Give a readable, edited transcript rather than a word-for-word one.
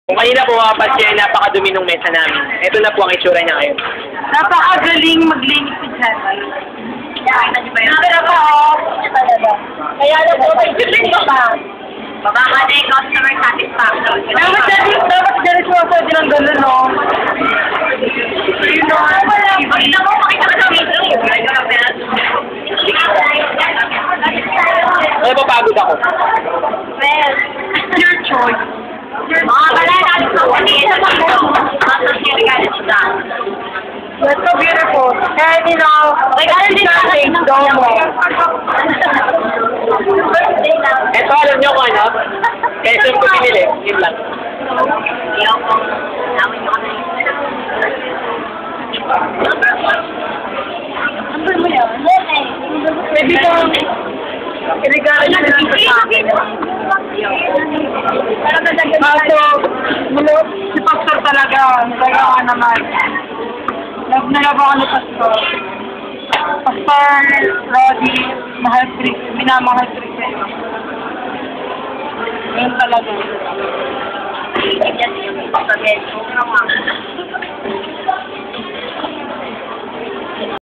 Kung kanina po mapapansin, napakadumi ng mesa namin. Ito na po ang itsura niya ngayon. Napakagaling maglinis si Jan. Nakita niyo ba yun? Nakita ko, kaya na po, may siling ko pa. Mababa na yung customer satisfaction. Dapat delicioso din ang gano'n, no? You know, pakita mo sa video. Ano ba pagod ako? Well, your choice. That's so beautiful. And you know, like I didn't think domo. Ito alam niyo kung ano? Kesa ko pinili. Yun lang. Number mo yan? Maybe kung regalo niya lang sa akin. So, si Pastor talaga naman. Love na love ako ni Pastor. Pastor Roddy, mahal Chris, minamahal Chris. Yun talaga.